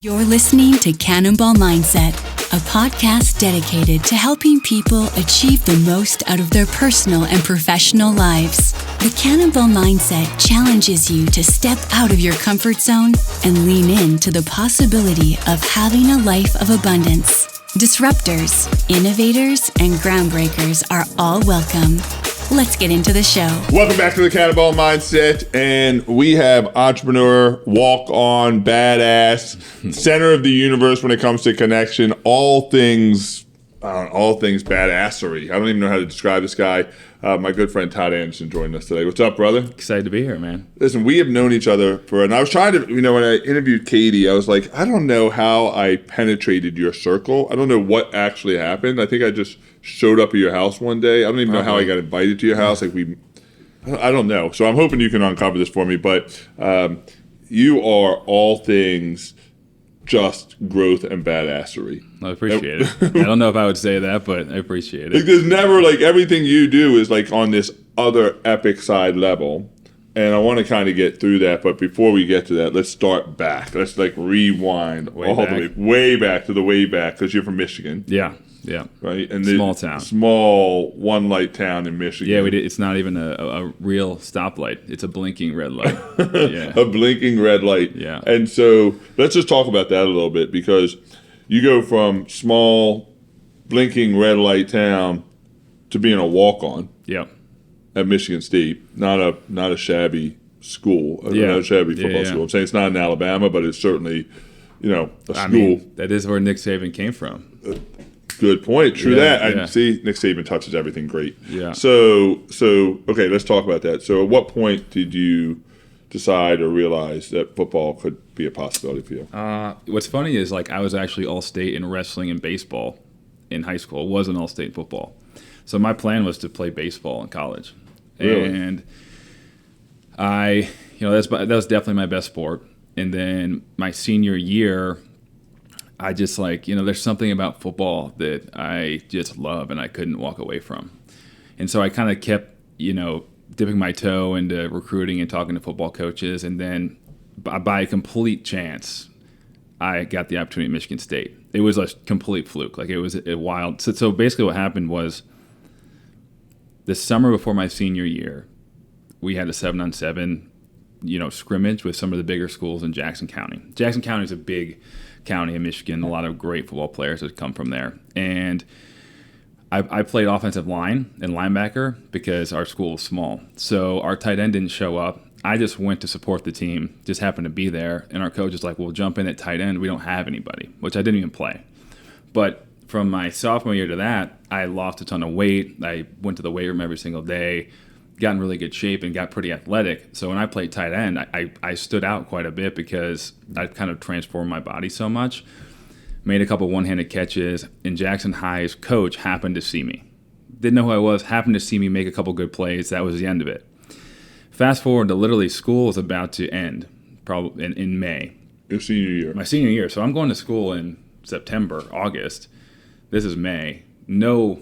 You're listening to Cannonball Mindset, a podcast dedicated to helping people achieve the most out of their personal and professional lives. The Cannonball Mindset challenges you to step out of your comfort zone and lean into the possibility of having a life of abundance. Disruptors, innovators, and groundbreakers are all welcome. Let's get into the show. Welcome back to the Cannonball Mindset, and we have entrepreneur, walk-on, badass, center of the universe when it comes to connection, all things badassery. I don't even know how to describe this guy. My good friend Todd Anderson joined us today. What's up, brother? Excited to be here, man. Listen, we have known each other and I was trying to, when I interviewed Katie, I was like, I don't know how I penetrated your circle. I don't know what actually happened. I think I just showed up at your house one day. I don't even know how I got invited to your house. I don't know. So I'm hoping you can uncover this for me, but you are all things just growth and badassery. I appreciate it. I don't know if I would say that, but I appreciate it. There's never, everything you do is on this other epic side level. And I want to kind of get through that. But before we get to that, let's start back. Let's rewind the way back, because you're from Michigan. Yeah. Right? And small town. Small one-light town in Michigan. Yeah, it's not even a real stoplight. It's a blinking red light. Yeah. A blinking red light. Yeah. And so let's just talk about that a little bit, because you go from small, blinking red light town to being a walk-on. Yeah. At Michigan State. Not a shabby school. Not a shabby football school. I'm saying it's not in Alabama, but it's certainly, a school. I mean, that is where Nick Saban came from. Good point. True that. Yeah. I see. Nick Saban touches everything great. Yeah. So okay, let's talk about that. So, at what point did you decide or realize that football could be a possibility for you? What's funny is I was actually all-state in wrestling and baseball in high school. It wasn't all-state football. So my plan was to play baseball in college. Really? And that was definitely my best sport. And then my senior year, I just there's something about football that I just love and I couldn't walk away from. And so I kind of kept, dipping my toe into recruiting and talking to football coaches. And then by a complete chance, I got the opportunity at Michigan State. It was a complete fluke. It was a wild. So basically what happened was the summer before my senior year, we had a 7-on-7, scrimmage with some of the bigger schools in Jackson County. Jackson County is a big county in Michigan. A lot of great football players that come from there. And I played offensive line and linebacker because our school was small. So our tight end didn't show up. I just went to support the team, just happened to be there. And our coach was like, well, jump in at tight end. We don't have anybody, which I didn't even play. But from my sophomore year to that, I lost a ton of weight. I went to the weight room every single day, got in really good shape, and got pretty athletic. So when I played tight end, I stood out quite a bit because I kind of transformed my body so much. Made a couple one-handed catches, and Jackson High's coach happened to see me. Didn't know who I was, happened to see me make a couple good plays. That was the end of it. Fast forward to literally school is about to end, probably in May. Your senior year. My senior year. So I'm going to school in September, August. This is May. No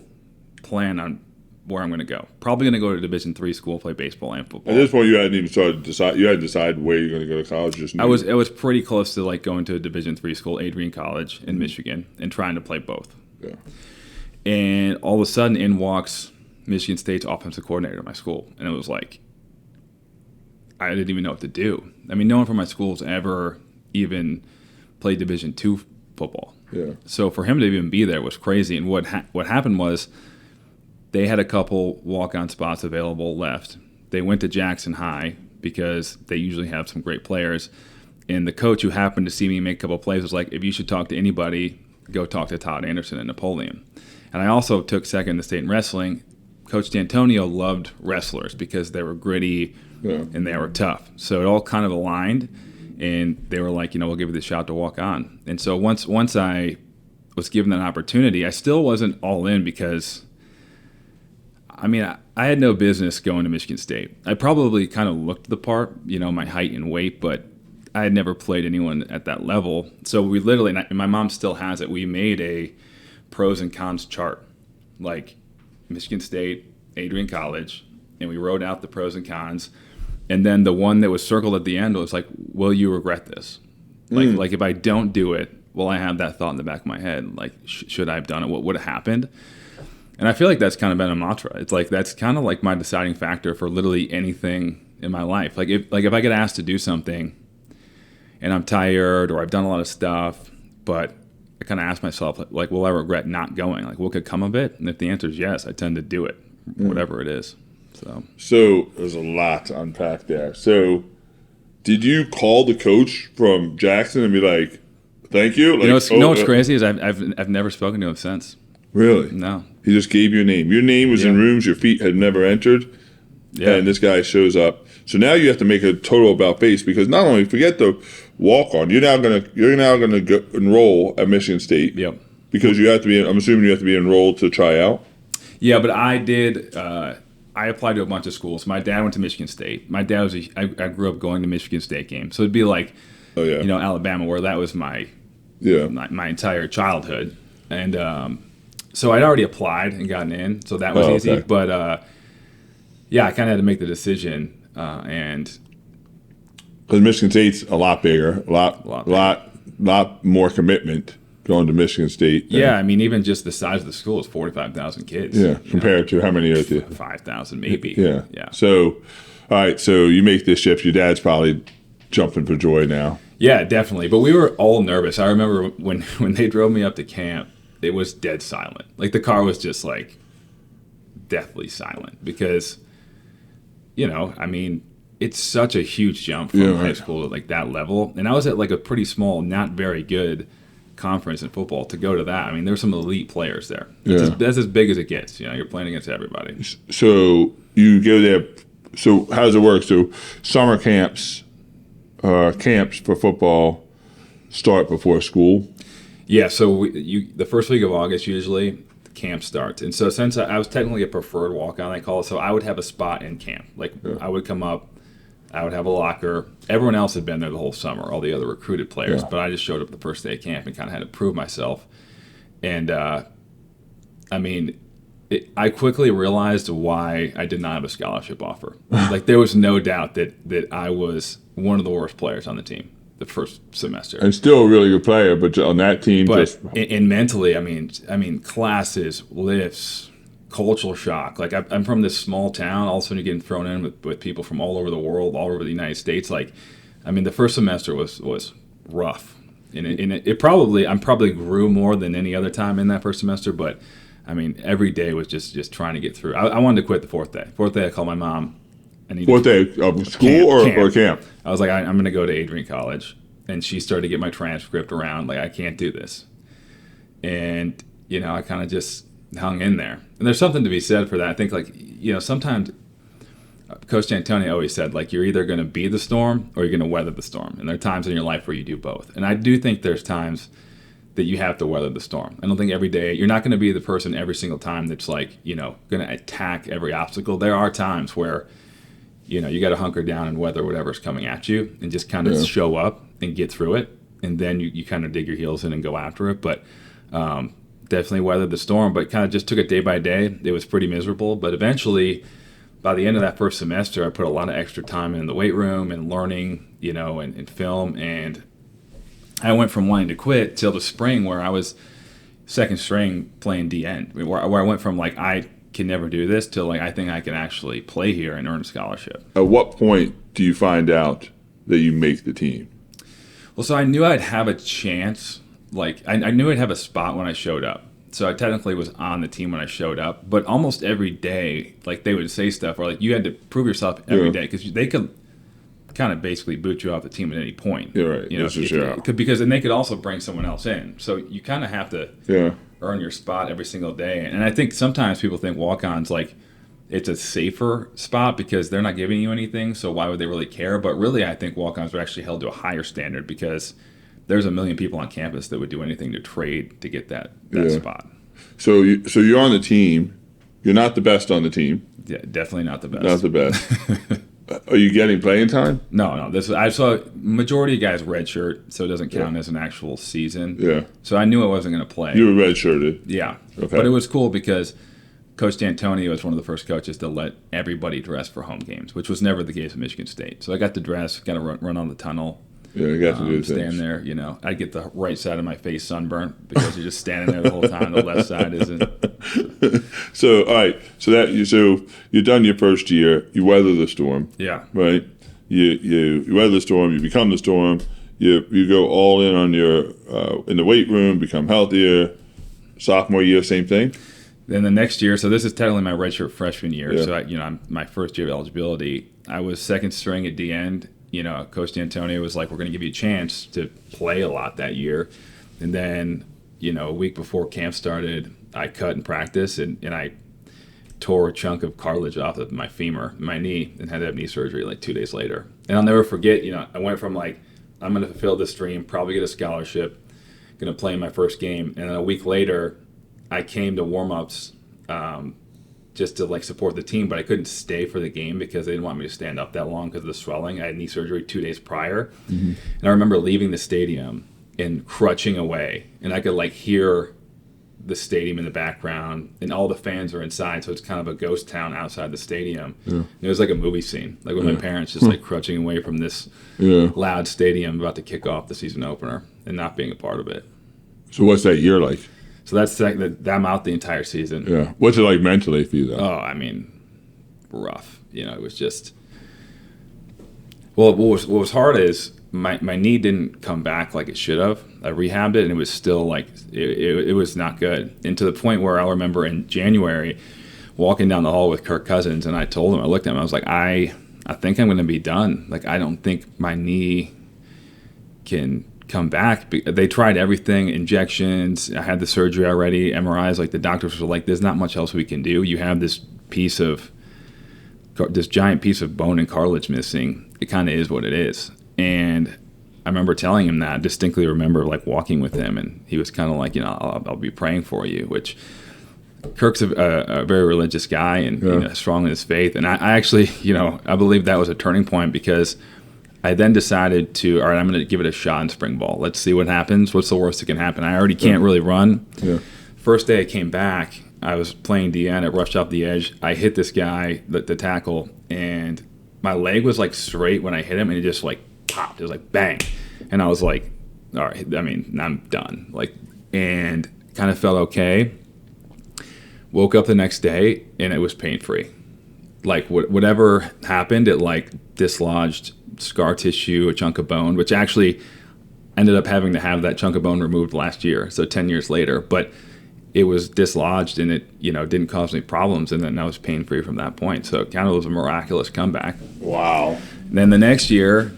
plan on where I'm going to go. Probably going to go to a Division III school, play baseball and football. At this point, you hadn't even started to decide. You hadn't decided where you're going to go to college. Just knew. I was pretty close to going to a Division III school, Adrian College in Michigan, and trying to play both. Yeah. And all of a sudden, in walks Michigan State's offensive coordinator at my school, and it was I didn't even know what to do. I mean, no one from my school has ever even played Division II football. Yeah. So for him to even be there was crazy. And what happened was they had a couple walk-on spots available left. They went to Jackson High because they usually have some great players. And the coach who happened to see me make a couple plays was like, if you should talk to anybody, go talk to Todd Anderson and Napoleon. And I also took second in the state in wrestling. Coach D'Antonio loved wrestlers because they were gritty and they were tough. So it all kind of aligned. And they were like, we'll give you the shot to walk on. And so once I was given that opportunity, I still wasn't all in because, I had no business going to Michigan State. I probably kind of looked the part, my height and weight, but I had never played anyone at that level. So we literally, and my mom still has it, we made a pros and cons chart, Michigan State, Adrian College, and we wrote out the pros and cons. And then the one that was circled at the end was will you regret this? Like if I don't do it, well, I have that thought in the back of my head, like, should I have done it? What would have happened? And I feel like that's kind of been a mantra. It's like that's kind of like my deciding factor for literally anything in my life. Like if I get asked to do something and I'm tired or I've done a lot of stuff, but I kind of ask myself, like, will I regret not going? Like, what could come of it? And if the answer is yes, I tend to do it, whatever it is. So there's a lot to unpack there. So did you call the coach from Jackson and be like, thank you? Like, you know what's crazy is I've never spoken to him since. Really? No. He just gave you a name. Your name was in rooms your feet had never entered. Yeah. And this guy shows up. So now you have to make a total about face, because not only forget the walk on, you're now gonna go enroll at Michigan State. Yep. Because you have to be. I'm assuming you have to be enrolled to try out. Yeah, but I did. I applied to a bunch of schools. My dad went to Michigan State. My dad was. I grew up going to Michigan State games, so it'd be like, Alabama, where that was my entire childhood, and so I'd already applied and gotten in, so that was easy. Okay. But I kind of had to make the decision, and because Michigan State's a lot bigger, a lot more commitment going to Michigan State. Yeah, I mean, even just the size of the school is 45,000 kids. Yeah, compared to how many are there? 5,000 maybe. Yeah. So, all right, so you make this shift. Your dad's probably jumping for joy now. Yeah, definitely. But we were all nervous. I remember when they drove me up to camp, it was dead silent. Like the car was just like deathly silent because, I mean, it's such a huge jump from high school to like that level. And I was at like a pretty small, not very good conference in football to go to that. I mean, there's some elite players there. That's as big as it gets. You're playing against everybody. So you go there. So how does it work? So summer camps for football start before school? Yeah, so the first week of August usually the camp starts. And so since I was technically a preferred walk-on, they call it, so I would have a spot in camp. Like I would come up, I would have a locker. Everyone else had been there the whole summer, all the other recruited players, but I just showed up the first day of camp and kind of had to prove myself. And I quickly realized why I did not have a scholarship offer. Like there was no doubt that I was one of the worst players on the team the first semester. And still a really good player, but on that team, and mentally, I mean, classes, lifts, cultural shock. Like I'm from this small town. All of a sudden, you're getting thrown in with people from all over the world, all over the United States. Like, I mean, the first semester was rough, and it probably grew more than any other time in that first semester. But I mean, every day was just trying to get through. I wanted to quit the fourth day. Fourth day, I called my mom. Fourth day of school or camp? I was like, I'm going to go to Adrian College. And she started to get my transcript around. Like, I can't do this. And, I kind of just hung in there. And there's something to be said for that. I think, like, sometimes Coach D'Antoni always said, like, you're either going to be the storm or you're going to weather the storm. And there are times in your life where you do both. And I do think there's times that you have to weather the storm. I don't think every day, you're not going to be the person every single time that's, like, going to attack every obstacle. There are times where you got to hunker down and weather whatever's coming at you and just kind of show up and get through it. And then you kind of dig your heels in and go after it. But definitely weathered the storm, but kind of just took it day by day. It was pretty miserable. But eventually, by the end of that first semester, I put a lot of extra time in the weight room and learning, and film. And I went from wanting to quit till the spring where I was second string playing D-end, where I went from like, I can never do this till like I think I can actually play here and earn a scholarship. At what point do you find out that you make the team? Well, so I knew I'd have a chance. Like I knew I'd have a spot when I showed up. So I technically was on the team when I showed up. But almost every day, like they would say stuff, or like you had to prove yourself every day because they could kind of basically boot you off the team at any point. Yeah, right. Because then they could also bring someone else in. So you kind of have to earn your spot every single day. And I think sometimes people think walk-ons like it's a safer spot because they're not giving you anything. So why would they really care? But really, I think walk-ons are actually held to a higher standard because there's a million people on campus that would do anything to trade to get that spot. So you're on the team. You're not the best on the team. Yeah, definitely not the best. Not the best. Are you getting playing time? No. I saw majority of guys redshirt, so it doesn't count as an actual season. Yeah. So I knew I wasn't going to play. You were redshirted. Yeah. Okay. But it was cool because Coach D'Antoni was one of the first coaches to let everybody dress for home games, which was never the case at Michigan State. So I got to dress, got to run on the tunnel. Yeah, I got to do things. Stand there, I get the right side of my face sunburnt because you're just standing there the whole time. The left side isn't. So, all right. So you're done your first year. You weather the storm. Yeah. Right. You weather the storm. You become the storm. You go all in on your in the weight room. Become healthier. Sophomore year, same thing. Then the next year, so this is technically my redshirt freshman year. Yeah. So I'm my first year of eligibility. I was second string at the end. Coach D'Antonio was like, "We're going to give you a chance to play a lot that year." And then, a week before camp started, I cut in practice and I tore a chunk of cartilage off of my femur, my knee, and had to have knee surgery like 2 days later. And I'll never forget, I went from like, I'm going to fulfill this dream, probably get a scholarship, going to play in my first game. And then a week later, I came to warm-ups just to like support the team, but I couldn't stay for the game because they didn't want me to stand up that long because of the swelling. I had knee surgery 2 days prior. Mm-hmm. And I remember leaving the stadium and crutching away, and I could like hear the stadium in the background, and all the fans are inside, so it's kind of a ghost town outside the stadium. Yeah. It was like a movie scene, like with my parents just like crutching away from this loud stadium about to kick off the season opener and not being a part of it. So what's that year like? So that's I'm out the entire season. Yeah. What's it like mentally for you, though? Oh, I mean, rough. It was just. Well, what was hard is my knee didn't come back like it should have. I rehabbed it, and it was still like it was not good. And to the point where I remember in January, walking down the hall with Kirk Cousins, and I told him, I looked at him, I was like, I think I'm going to be done. Like, I don't think my knee can come back. They tried everything, injections. I had the surgery already, MRIs. Like the doctors were like, "There's not much else we can do. You have this giant piece of bone and cartilage missing. It kind of is what it is." And I remember telling him that. I distinctly remember like walking with him, and he was kind of like, I'll be praying for you. Which Kirk's a very religious guy and strong in his faith. And I actually, I believe that was a turning point because I then decided to, all right, I'm going to give it a shot in spring ball. Let's see what happens. What's the worst that can happen? I already can't really run. Yeah. First day I came back, I was playing DN. It rushed off the edge. I hit this guy, the tackle, and my leg was like straight when I hit him, and it just like popped. It was like bang. And I was like, all right, I mean, I'm done. Like, and kind of felt okay. Woke up the next day, and it was pain-free. Like, whatever happened, it like dislodged scar tissue, a chunk of bone, which actually ended up having to have that chunk of bone removed last year, so 10 years later. But it was dislodged, and it didn't cause any problems, and then I was pain-free from that point. So it kind of was a miraculous comeback. Wow. And then the next year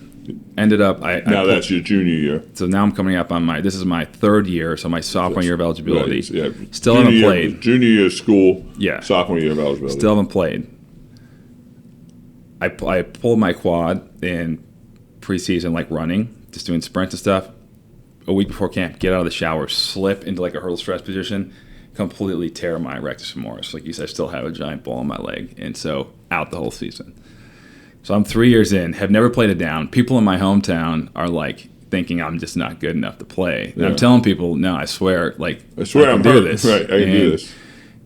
ended up... that's your junior year. So now I'm coming up on this is my third year, so my sophomore year of eligibility. Right, yeah. Still haven't played. Junior year of school, sophomore year of eligibility. Still haven't played. I pulled my quad in preseason, like running, just doing sprints and stuff. A week before camp, get out of the shower, slip into like a hurdle stress position, completely tear my rectus femoris. Like you said, I still have a giant ball in my leg, and so out the whole season. So I'm 3 years in, have never played it down. People in my hometown are like thinking I'm just not good enough to play. And I'm telling people, no, I swear I can do this. Right, I can do this.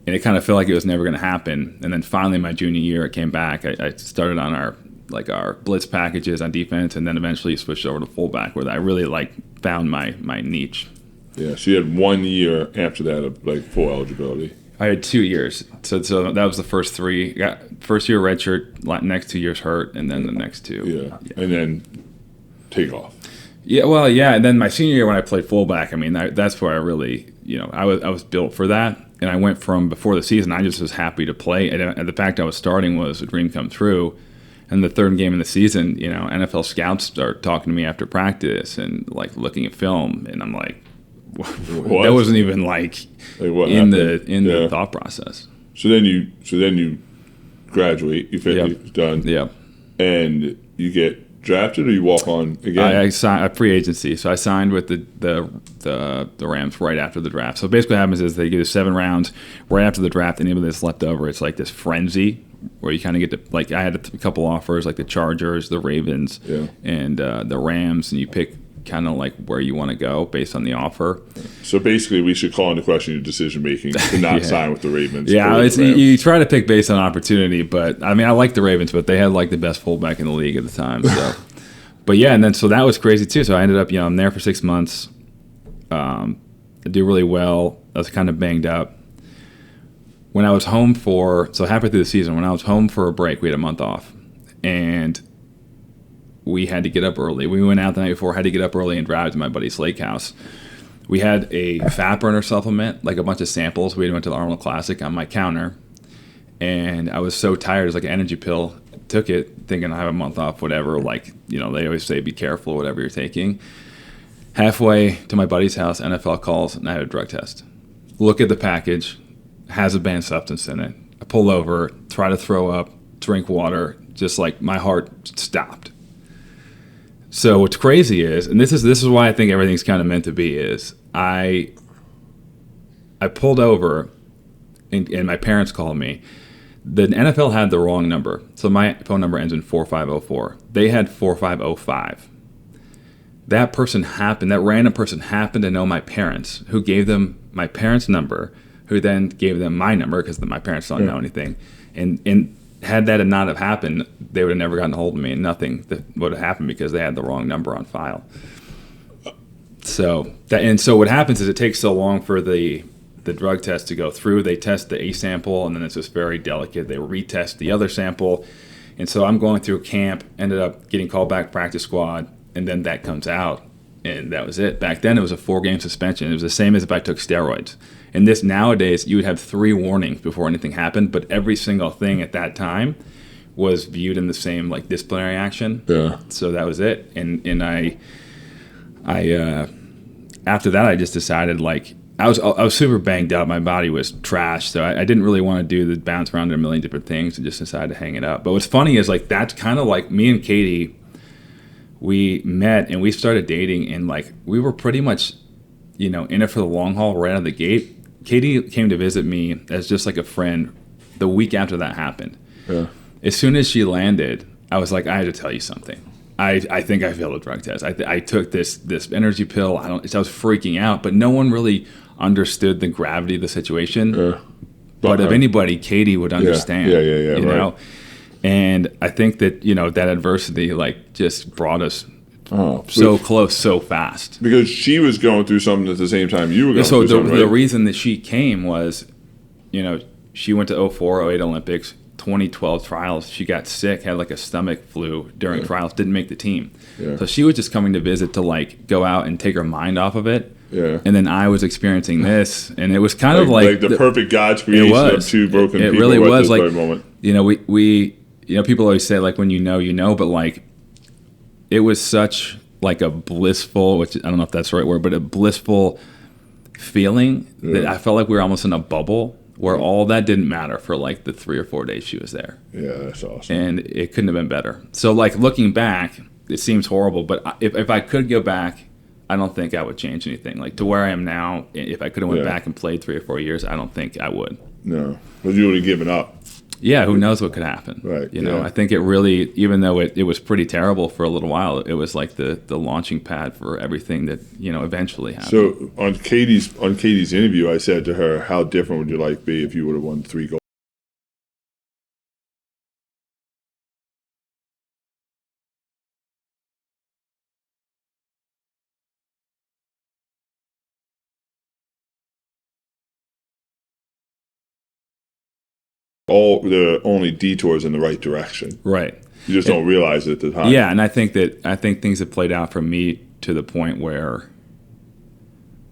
And it kind of felt like it was never going to happen. And then finally, my junior year, it came back. I started on our blitz packages on defense, and then eventually switched over to fullback, where I really found my niche. Yeah, so you had 1 year after that of full eligibility. I had 2 years. So that was the first three. First year redshirt, next 2 years hurt, and then the next two. Yeah. And then take off. Yeah, well, yeah. And then my senior year when I played fullback, I mean, that's where I really, I was built for that. And I went from before the season, I just was happy to play. And the fact I was starting was a dream come true. And the third game of the season, NFL scouts start talking to me after practice and looking at film, and I'm like, what? That wasn't even in the thought process. So then you graduate, you finish, done, and you get drafted, or you walk on again? I signed a free agency, so I signed with the Rams right after the draft. So basically what happens is they give you 7 rounds right after the draft. Anybody that's left over, it's like this frenzy where you kind of get to, I had a couple offers, like the Chargers, the Ravens, and the Rams, and you pick kind of where you want to go based on the offer. So basically, we should call into question your decision making to not sign with the Ravens. Yeah, you try to pick based on opportunity, but I mean, I like the Ravens, but they had the best fullback in the league at the time. So, But yeah, and then so that was crazy too. So I ended up, I'm there for 6 months. I do really well. I was kind of banged up. When I was home halfway through the season, when I was home for a break, we had a month off. And we had to get up early. We went out the night before, had to get up early and drive to my buddy's lake house. We had a fat burner supplement, like a bunch of samples. We went to the Arnold Classic on my counter. And I was so tired. It was like an energy pill. Took it thinking I have a month off, whatever. Like, they always say be careful, whatever you're taking. Halfway to my buddy's house, NFL calls, and I have a drug test. Look at the package. Has a banned substance in it. I pull over, try to throw up, drink water. Just like my heart stopped. So what's crazy is, and this is why I think everything's kind of meant to be, is I pulled over, and my parents called me. The NFL had the wrong number, so my phone number ends in 4504. They had 4505. That random person happened to know my parents, who gave them my parents' number, who then gave them my number because my parents don't know anything, and had that not have happened, they would have never gotten a hold of me, and nothing that would have happened because they had the wrong number on file. So what happens is it takes so long for the drug test to go through. They test the A sample, and then it's just very delicate. They retest the other sample, and so I'm going through camp. Ended up getting called back practice squad, and then that comes out, and that was it. Back then, it was a 4-game suspension. It was the same as if I took steroids. And this nowadays, you would have 3 warnings before anything happened, but every single thing at that time was viewed in the same like disciplinary action. Yeah. So that was it. And I after that, I just decided like I was super banged up. My body was trash, so I didn't really want to do the bounce around to a million different things, and just decided to hang it up. But what's funny is like that's kind of like me and Katie. We met and we started dating, and like we were pretty much, in it for the long haul right out of the gate. Katie came to visit me as just like a friend the week after that happened. Yeah. As soon as she landed, I was like, I had to tell you something. I think I failed a drug test. I took this energy pill. I was freaking out, but no one really understood the gravity of the situation. Yeah. But if anybody, Katie would understand. Yeah. You right. know? And I think that, that adversity like just brought us so close so fast. Because she was going through something at the same time you were going through something, right? The reason that she came was, she went to 04, 08 Olympics, 2012 trials. She got sick, had like a stomach flu during trials, didn't make the team. Yeah. So she was just coming to visit to like go out and take her mind off of it. Yeah. And then I was experiencing this, and it was kind of like the perfect God's creation of two broken people. It really was at this like, moment. we people always say like when you know, but like it was such like a blissful, which I don't know if that's the right word, but a blissful feeling that I felt like we were almost in a bubble where all that didn't matter for like the 3 or 4 days she was there. Yeah, that's awesome. And it couldn't have been better. So like looking back, it seems horrible, but if I could go back, I don't think I would change anything. Like to where I am now, if I could have went back and played 3 or 4 years, I don't think I would. No, but you would have given up. Yeah, who knows what could happen? Right. I think it really, even though it was pretty terrible for a little while, it was like the launching pad for everything that eventually happened. So on Katie's interview, I said to her, "How different would your life be if you would have won 3 gold?" All the only detours in the right direction. Right. You just don't realize it at the time. Yeah, and I think things have played out for me to the point where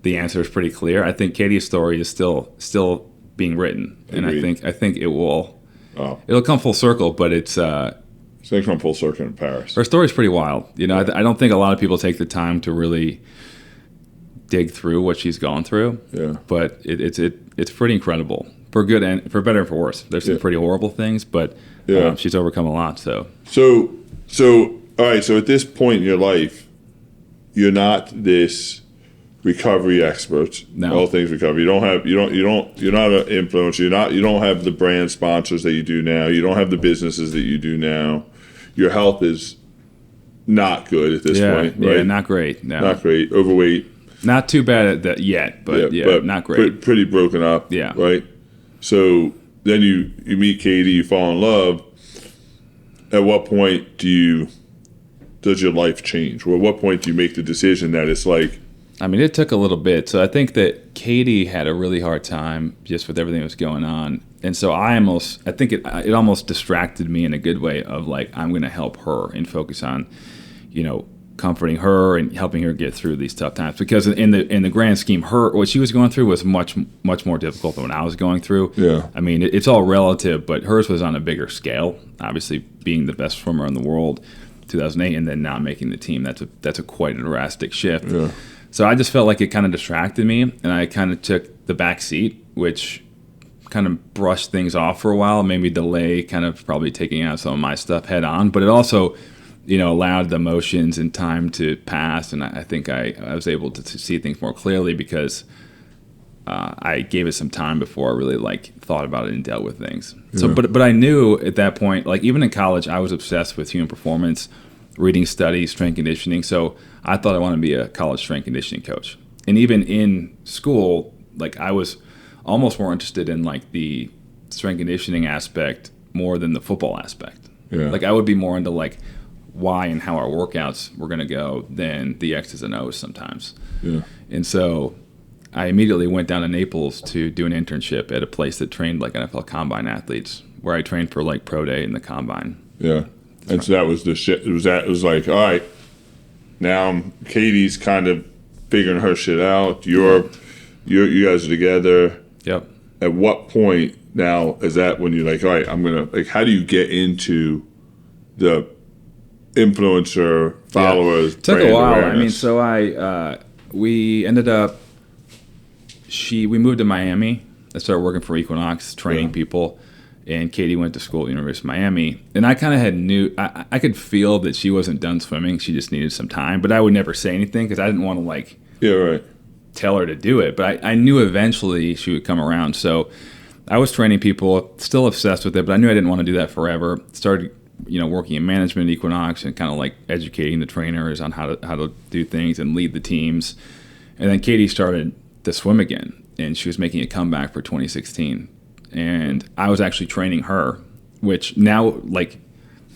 the answer is pretty clear. I think Katie's story is still being written, and I think it will. Oh. It'll come full circle, but it's going to come full circle in Paris. Her story's pretty wild. I don't think a lot of people take the time to really dig through what she's gone through. Yeah. But it's pretty incredible. For good and for better and for worse. There's some pretty horrible things, but she's overcome a lot. So all right. So at this point in your life, you're not this recovery expert. No. All things recovery. You're not an influencer. You don't have the brand sponsors that you do now. You don't have the businesses that you do now. Your health is not good at this point. Right? Yeah, not great. No. Not great. Overweight. Not too bad at that yet, but not great. Pretty broken up. Yeah. Right. So then you meet Katie, you fall in love. At what point do you does your life change? Well, at what point do you make the decision that it's like, I mean, it took a little bit. So I think that Katie had a really hard time just with everything that was going on. And so I think it almost distracted me in a good way of like, I'm going to help her and focus on, comforting her and helping her get through these tough times. Because in the grand scheme, what she was going through was much, much more difficult than what I was going through. Yeah. I mean, it's all relative, but hers was on a bigger scale. Obviously, being the best swimmer in the world, 2008, and then not making the team. That's a quite a drastic shift. Yeah. So I just felt like it kind of distracted me, and I kind of took the back seat, which kind of brushed things off for a while, made me delay kind of probably taking out some of my stuff head on. But it also, allowed the emotions and time to pass, and I think I was able to see things more clearly because I gave it some time before I really thought about it and dealt with things. So, but I knew at that point, like even in college, I was obsessed with human performance, reading studies, strength conditioning. So I thought I wanted to be a college strength conditioning coach. And even in school, like I was almost more interested in like the strength conditioning aspect more than the football aspect. Yeah. Like I would be more into like why and how our workouts were going to go than the X's and O's sometimes. Yeah. And so I immediately went down to Naples to do an internship at a place that trained like NFL combine athletes, where I trained for like pro day and the combine. Yeah. And so that was the shit. It was like, all right, now Katie's kind of figuring her shit out. You guys are together. Yep. At what point now is that when you're like, all right, I'm going to, like, how do you get into the influencer followers? It took a while. Awareness? I mean, so we ended up, we moved to Miami. I started working for Equinox, training people. And Katie went to school at the University of Miami. And I kind of I could feel that she wasn't done swimming. She just needed some time. But I would never say anything because I didn't want to tell her to do it. But I knew eventually she would come around. So I was training people, still obsessed with it, but I knew I didn't want to do that forever. Started, working in management at Equinox and kind of like educating the trainers on how to do things and lead the teams. And then Katie started to swim again. And she was making a comeback for 2016. And I was actually training her, which now, like,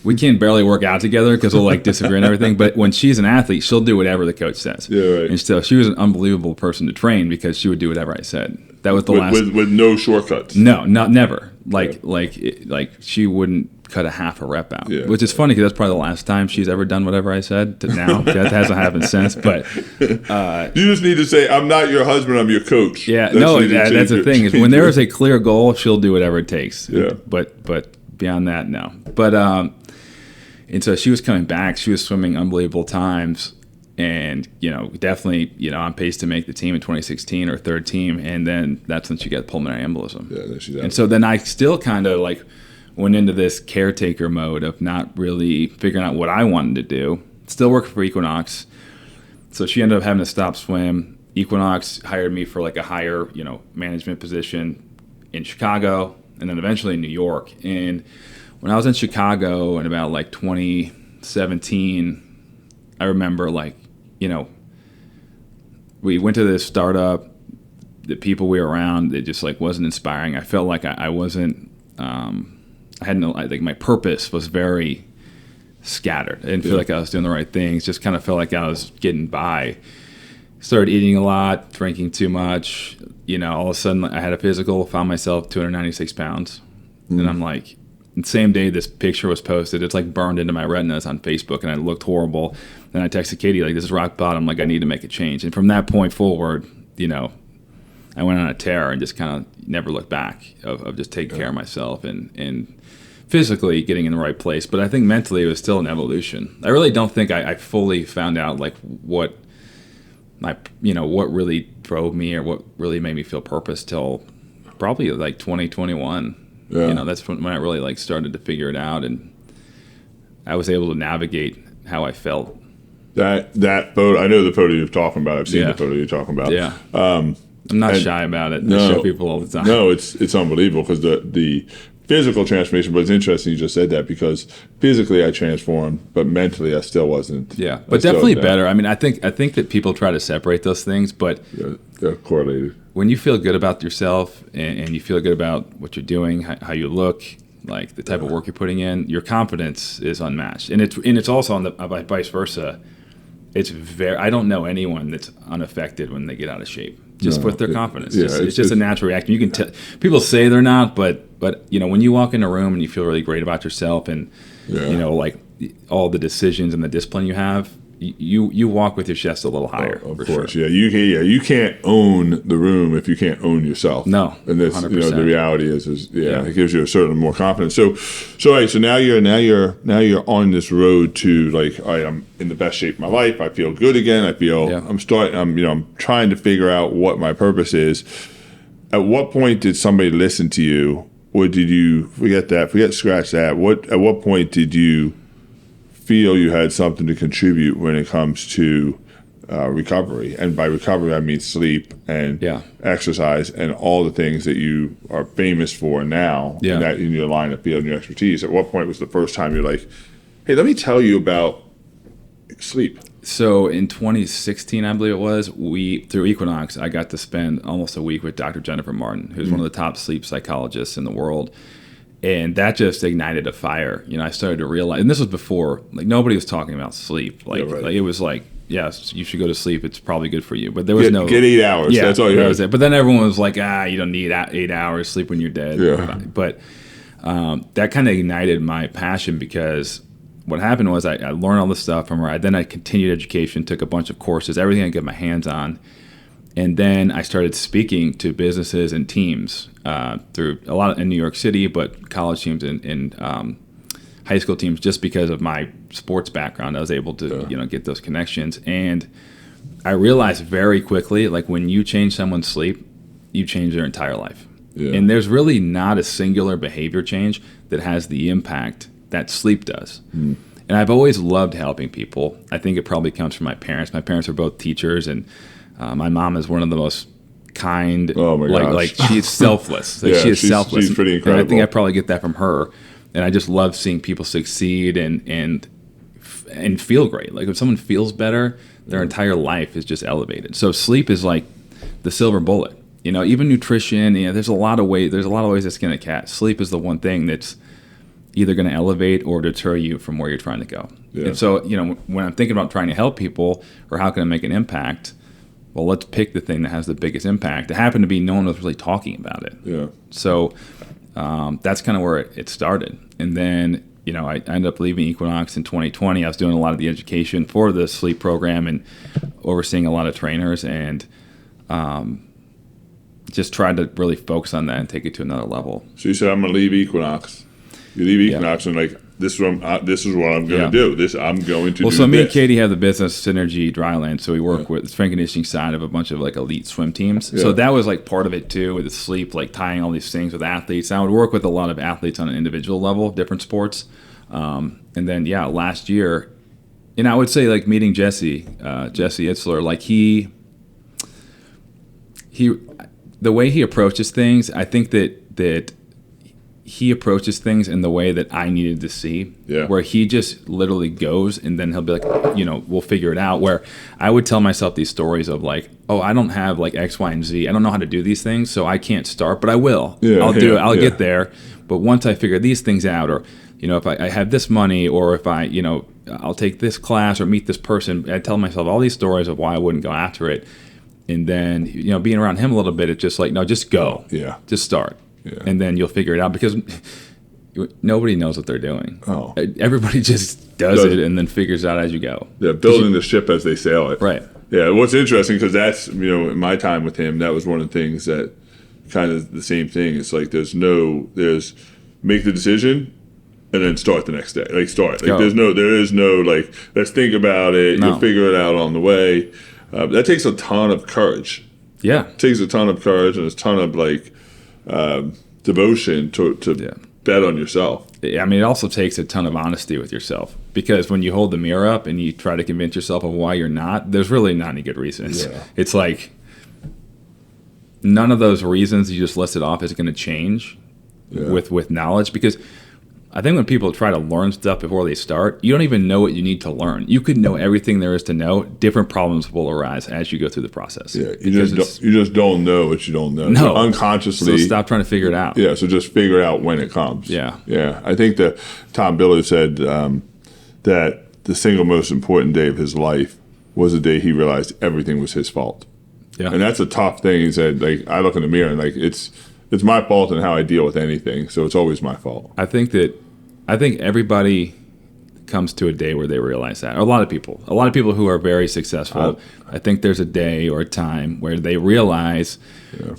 we can barely work out together because we'll, like, disagree on everything. But when she's an athlete, she'll do whatever the coach says. Yeah, right. And so she was an unbelievable person to train because she would do whatever I said. That was the last. With no shortcuts. No, never. Like she wouldn't cut a half a rep out, which is funny because that's probably the last time she's ever done whatever I said. To now, that hasn't happened since. But you just need to say, "I'm not your husband. I'm your coach." Yeah, that's the thing is when there is a clear goal, she'll do whatever it takes. Yeah. But beyond that, no. But and so she was coming back. She was swimming unbelievable times. And, definitely, on pace to make the team in 2016 or third team. And then that's when she got pulmonary embolism. Yeah, then she's out. And so then I still kind of went into this caretaker mode of not really figuring out what I wanted to do. Still working for Equinox. So she ended up having to stop swim. Equinox hired me for a higher, management position in Chicago and then eventually in New York. And when I was in Chicago in about 2017, I remember we went to this startup, the people we were around, it just wasn't inspiring. I felt like I wasn't, I had no, my purpose was very scattered. I didn't feel like I was doing the right things, just kind of felt like I was getting by. Started eating a lot, drinking too much. All of a sudden I had a physical, found myself 296 pounds. Mm-hmm. And I'm like, the same day this picture was posted, it's burned into my retinas on Facebook, and I looked horrible. Then I texted Katie, this is rock bottom, I need to make a change. And from that point forward, I went on a tear and just kind of never looked back of just taking care of myself and physically getting in the right place. But I think mentally it was still an evolution. I really don't think I fully found out what what really drove me or what really made me feel purpose till probably 2021. Yeah. That's when I really started to figure it out, and I was able to navigate how I felt. That photo, I know the photo you're talking about. I've seen the photo you're talking about. Yeah. I'm not shy about it. I show people all the time. No, it's unbelievable because the physical transformation, but it's interesting you just said that because physically I transformed, but mentally I still wasn't. Yeah, but definitely better. I mean, I think that people try to separate those things, but they're correlated. When you feel good about yourself and you feel good about what you're doing, how you look, like the type of work you're putting in, your confidence is unmatched. And it's also on the vice versa. It's I don't know anyone that's unaffected when they get out of shape. Just with their confidence. It's just a natural reaction. You can tell people say they're not, but when you walk in a room and you feel really great about yourself and like all the decisions and the discipline you have, you walk with your chest a little higher. Of course, sure. You can't own the room if you can't own yourself. No, and that's 100%. The reality is it gives you a certain more confidence. So now you're on this road to like, all right, I'm in the best shape of my life. I feel good again. I'm trying to figure out what my purpose is. At what point did somebody listen to you, or did you scratch that? At what point did you feel you had something to contribute when it comes to recovery? And by recovery, I mean sleep and exercise and all the things that you are famous for now in your line of field and your expertise. At what point was the first time you're like, hey, let me tell you about sleep? So in 2016, I believe it was, through Equinox, I got to spend almost a week with Dr. Jennifer Martin, who's one of the top sleep psychologists in the world. And that just ignited a fire. I started to realize, and this was before, like nobody was talking about sleep. Like it was like, yes, you should go to sleep. It's probably good for you. But there was get 8 hours. Yeah, that's all you had. But then everyone was like, you don't need 8 hours sleep when you're dead. Yeah. But that kind of ignited my passion, because what happened was I learned all this stuff from her. Then I continued education, took a bunch of courses, everything I could get my hands on. And then I started speaking to businesses and teams through a lot in New York City, but college teams and high school teams, just because of my sports background. I was able to get those connections. And I realized very quickly, like when you change someone's sleep, you change their entire life. Yeah. And there's really not a singular behavior change that has the impact that sleep does. Mm. And I've always loved helping people. I think it probably comes from my parents. My parents are both teachers, and my mom is one of the most kind. Oh my gosh. Like she's selfless. She's selfless. She's pretty incredible. And I think I probably get that from her. And I just love seeing people succeed and feel great. Like if someone feels better, their entire life is just elevated. So sleep is like the silver bullet. Even nutrition. There's a lot of ways. There's a lot of ways to skin a cat. Sleep is the one thing that's either going to elevate or deter you from where you're trying to go. Yeah. And so when I'm thinking about trying to help people or how can I make an impact, well, let's pick the thing that has the biggest impact. It happened to be no one was really talking about it. Yeah. So that's kind of where it started. And then, I ended up leaving Equinox in 2020. I was doing a lot of the education for the sleep program and overseeing a lot of trainers, and just tried to really focus on that and take it to another level. So you said, I'm going to leave Equinox. You leave Equinox and like, this is what I'm going to do. I'm going to do so me this. and Katie have the business Synergy Dryland, so we work with the strength and conditioning side of a bunch of like elite swim teams. Yeah. So that was like part of it too, with the sleep, like tying all these things with athletes. I would work with a lot of athletes on an individual level, different sports. And then last year, and I would say like meeting Jesse Itzler, like he the way he approaches things, I think that he approaches things in the way that I needed to see, where he just literally goes and then he'll be like, we'll figure it out. Where I would tell myself these stories of like, oh, I don't have like X, Y, and Z. I don't know how to do these things, so I can't start, but I will. I'll do it. I'll get there. But once I figure these things out, or, if I have this money, or if I, I'll take this class or meet this person, I tell myself all these stories of why I wouldn't go after it. And then, being around him a little bit, it's just like, no, just go. Yeah. Just start. Yeah. And then you'll figure it out, because nobody knows what they're doing. Oh. Everybody just does it and then figures out as you go. Yeah, building the ship as they sail it. Right. Yeah, what's interesting, because that's, in my time with him, that was one of the things that kind of the same thing. It's like there's make the decision and then start the next day. Like start. Like there is no like, let's think about it. No. You'll figure it out on the way. That takes a ton of courage. Yeah. It takes a ton of courage and a ton of like, devotion to bet on yourself. I mean, it also takes a ton of honesty with yourself, because when you hold the mirror up and you try to convince yourself of why you're not, there's really not any good reasons. Yeah. It's like none of those reasons you just listed off is going to change with knowledge, because I think when people try to learn stuff before they start, you don't even know what you need to learn. You could know everything there is to know. Different problems will arise as you go through the process. Yeah, you just don't know what you don't know. No, so unconsciously. So stop trying to figure it out. Yeah, so just figure it out when it comes. Yeah. I think that Tom Billard said that the single most important day of his life was the day he realized everything was his fault. Yeah, and that's a tough thing. He said, like, I look in the mirror and like it's my fault in how I deal with anything. So it's always my fault. I think everybody comes to a day where they realize that. A lot of people who are very successful, I think there's a day or a time where they realize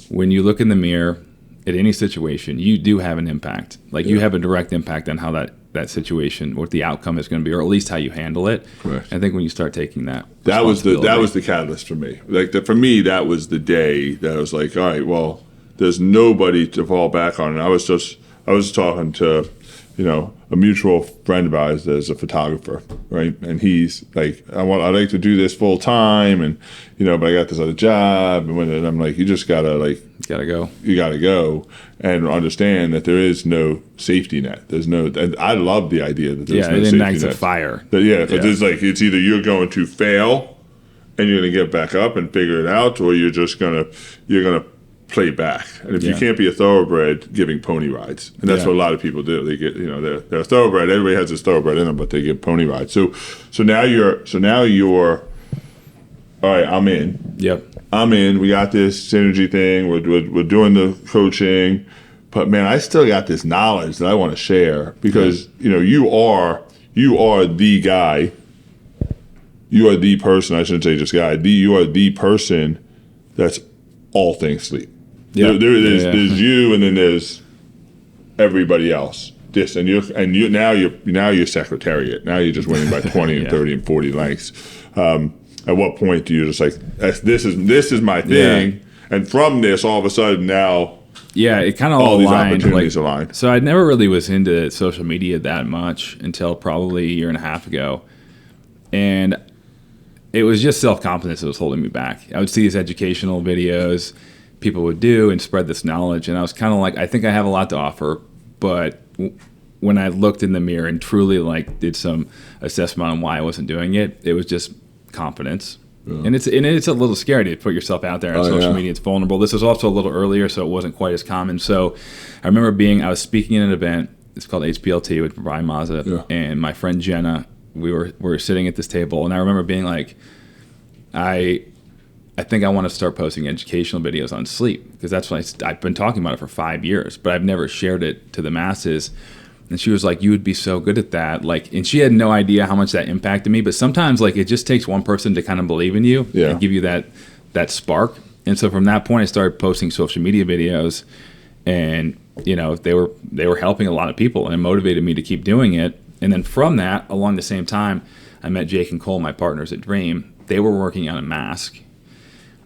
when you look in the mirror at any situation, you do have an impact. Like you have a direct impact on how that situation, what the outcome is going to be, or at least how you handle it. Correct. I think when you start taking that was the catalyst for me. Like for me, that was the day that I was like, all right, well, there's nobody to fall back on. And I was talking to, a mutual friend of ours that's a photographer, right? And he's like, I'd like to do this full time, and but I got this other job, and I'm like, you just gotta go. You gotta go and understand that there is no safety net. There's no. And I love the idea that there's no safety net. Yeah, it ignites a fire. Because it's like it's either you're going to fail and you're gonna get back up and figure it out, or you're gonna play back. And if you can't be a thoroughbred, giving pony rides. And that's what a lot of people do. They get, they're a thoroughbred. Everybody has this thoroughbred in them, but they give pony rides. So now you're all right, I'm in. Yep. I'm in. We got this synergy thing. We're doing the coaching. But man, I still got this knowledge that I want to share because, you are the guy. You are the person, I shouldn't say just guy. You are the person that's all things sleep. Yeah. There's you, and then there's everybody else. Now you're secretariat. Now you're just winning by 20 and 30 and 40 lengths. At what point do you just like this is my thing? And from this, all of a sudden now, it kind of all aligned. These opportunities aligned. So I never really was into social media that much until probably a year and a half ago, and it was just self-confidence that was holding me back. I would see these educational videos people would do and spread this knowledge, and I was kind of like, I think I have a lot to offer, but when I looked in the mirror and truly did some assessment on why I wasn't doing it, it was just confidence. Yeah. And it's a little scary to put yourself out there on social media. It's vulnerable. This was also a little earlier, so it wasn't quite as common. So I remember I was speaking at an event. It's called HPLT with Brian Mazza, and my friend Jenna. We were sitting at this table, and I remember being like, I think I want to start posting educational videos on sleep because that's what I've been talking about it for 5 years, but I've never shared it to the masses. And she was like, you would be so good at that. And she had no idea how much that impacted me, but sometimes it just takes one person to kind of believe in you and give you that spark. And so from that point, I started posting social media videos, and they were helping a lot of people, and it motivated me to keep doing it. And then from that, along the same time, I met Jake and Cole, my partners at Dream. They were working on a mask.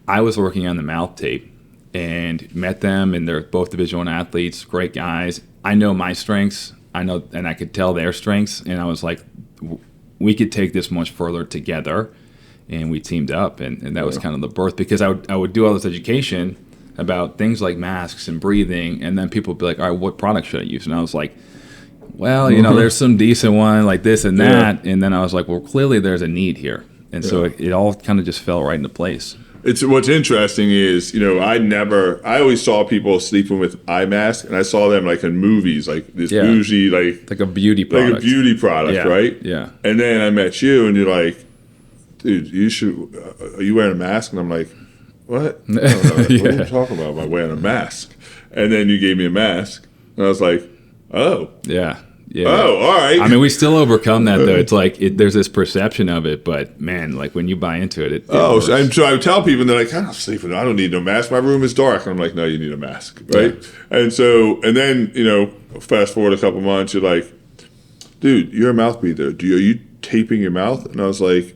I was working on the mouth tape, and met them, and they're both Division I athletes, great guys. I know my strengths, and I could tell their strengths, and I was like, we could take this much further together, and we teamed up, and that was kind of the birth, because I would do all this education about things like masks and breathing, and then people would be like, all right, what product should I use? And I was like, well, there's some decent one like this and that, and then I was like, well, clearly there's a need here, and so it all kind of just fell right into place. What's interesting is, I always saw people sleeping with eye masks, and I saw them in movies, this bougie, like a beauty product, right? Yeah. And then I met you, and you're like, dude, are you wearing a mask? And I'm like, what? No, what are you talking about by wearing a mask? And then you gave me a mask, and I was like, oh. Yeah. Yeah. Oh, all right. I mean, we still overcome that, though. It's there's this perception of it, but man, when you buy into it, so I tell people, and they're like, I don't sleep with it. I don't need no mask. My room is dark. And I'm like, no, you need a mask, right? Yeah. And then fast forward a couple months, you're like, dude, you're a mouth breather. Are you taping your mouth? And I was like,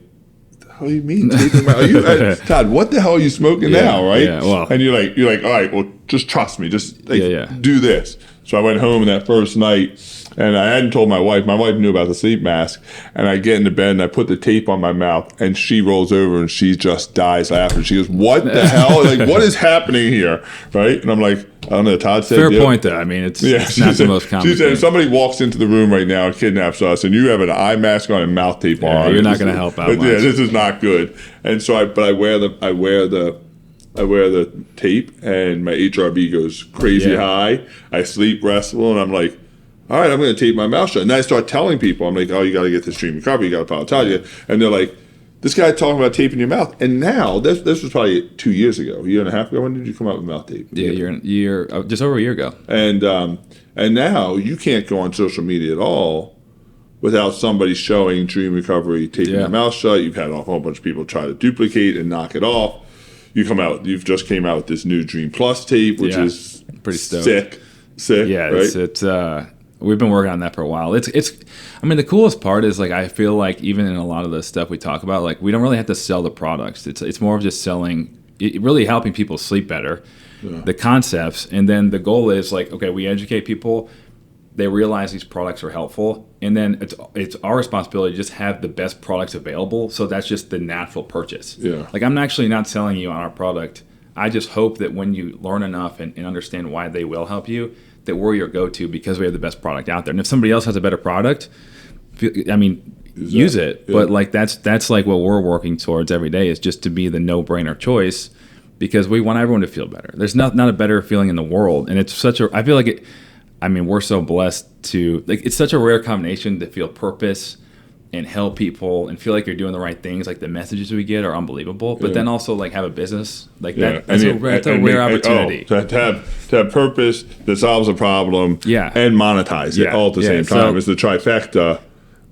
what the hell do you mean taping my mouth? Todd, what the hell are you smoking now, right? Yeah, well. And you're like, all right, well, just trust me. Just do this. So I went home that first night, and I hadn't told my wife. My wife knew about the sleep mask, and I get into bed and I put the tape on my mouth, and she rolls over and she just dies laughing. She goes, "What the hell? Like, what is happening here?" Right? And I'm like, "I don't know." Todd said, fair point, though. I mean, it's not the most common. She said, thing. "If somebody walks into the room right now and kidnaps us, and you have an eye mask on and mouth tape on, you're not going to help out much." Yeah, this is not good." And so I wear the tape, and my HRB goes crazy high. I sleep restful, and I'm like, all right, I'm going to tape my mouth shut. And then I start telling people, I'm like, oh, you got to get this dream recovery. You got to follow Todd. And they're like, this guy talking about taping your mouth. And now, this was probably 2 years ago, a year and a half ago. When did you come out with mouth tape? Yeah, year just over a year ago. And now you can't go on social media at all without somebody showing dream recovery, taping your mouth shut. You've had a whole bunch of people try to duplicate and knock it off. You've just came out with this new Dream Plus tape, which is pretty stoked. Sick. Yeah, right? it's we've been working on that for a while. It's I mean, the coolest part is, like, I feel like even in a lot of the stuff we talk about, like, we don't really have to sell the products. It's more of just selling, really helping people sleep better, the concepts, and then the goal is, like, okay, we educate people, they realize these products are helpful, and then it's our responsibility to just have the best products available. So that's just the natural purchase. Yeah. Like, I'm actually not selling you on our product. I just hope that when you learn enough and understand why they will help you, that we're your go-to because we have the best product out there. And if somebody else has a better product, I mean, use it. Yeah. But, like, that's like what we're working towards every day, is just to be the no-brainer choice, because we want everyone to feel better. There's not a better feeling in the world. And it's such a, I feel like we're so blessed to, like, it's such a rare combination to feel purpose and help people and feel like you're doing the right things. Like, the messages we get are unbelievable, but then also, like, have a business like that. That's a rare opportunity. To have purpose that solves a problem, and monetize it all at the same time is the trifecta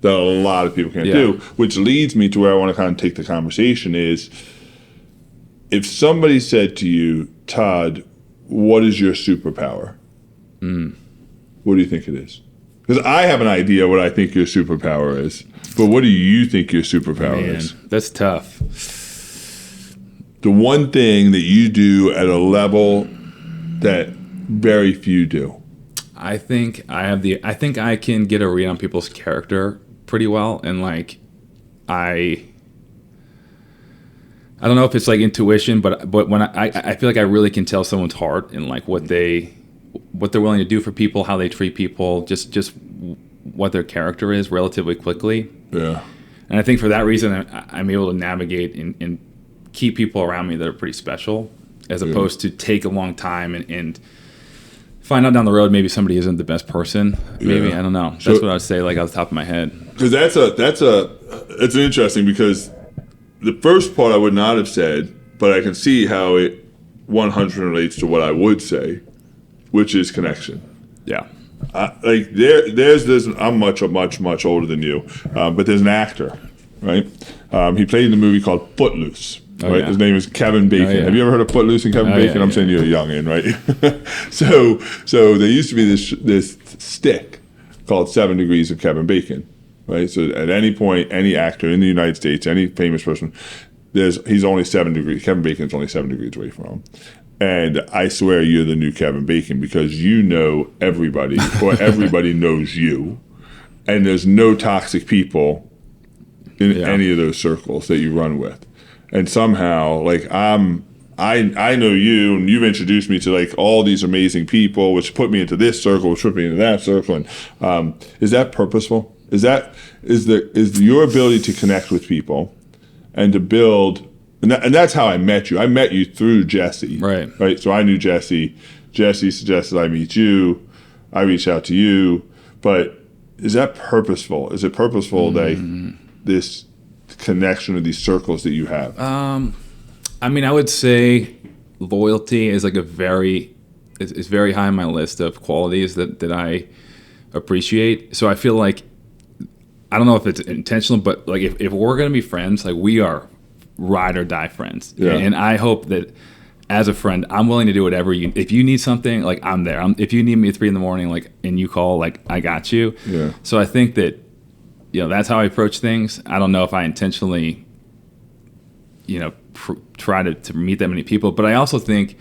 that a lot of people can't do. Which leads me to where I want to kind of take the conversation is, if somebody said to you, Todd, what is your superpower? What do you think it is? Because I have an idea what I think your superpower is, but what do you think your superpower is? That's tough. The one thing that you do at a level that very few do. I think I can get a read on people's character pretty well, and, like, I don't know if it's like intuition, but when I feel like I really can tell someone's heart and, like, what they're willing to do for people, how they treat people, just what their character is relatively quickly. Yeah. And I think for that reason, I'm able to navigate and keep people around me that are pretty special, as opposed to take a long time and find out down the road maybe somebody isn't the best person. Maybe, I don't know. That's what I would say, like, off the top of my head. Because it's interesting, because the first part I would not have said, but I can see how it 100 relates to what I would say, which is connection. Yeah. Like, there's this. I'm much older than you, but there's an actor, right? He played in a movie called Footloose. Right? Yeah. His name is Kevin Bacon. Yeah. Have you ever heard of Footloose and Kevin Bacon? I'm saying you're a youngin', right? So there used to be this stick called 7 Degrees of Kevin Bacon, right? So at any point, any actor in the United States, any famous person, he's only 7 degrees. Kevin Bacon's only 7 degrees away from him. And I swear you're the new Kevin Bacon, because you know everybody, or everybody knows you, and there's no toxic people in any of those circles that you run with. And somehow, like, I know you, and you've introduced me to, like, all these amazing people, which put me into this circle, which put me into that circle. And is that purposeful? Is your ability to connect with people and to build? And that's how I met you. I met you through Jesse. Right. So I knew Jesse. Jesse suggested I meet you. I reached out to you. But is that purposeful? Is it purposeful that this connection of these circles that you have? I mean, I would say loyalty is, like, it's very high on my list of qualities that I appreciate. So I feel like, I don't know if it's intentional, but, like, if we're going to be friends, like, we are ride or die friends. Yeah. And I hope that as a friend, I'm willing to do whatever if you need something, like, I'm there. If you need me at 3 a.m, like, and you call, like, I got you. Yeah. So I think that, that's how I approach things. I don't know if I intentionally, try to meet that many people, but I also think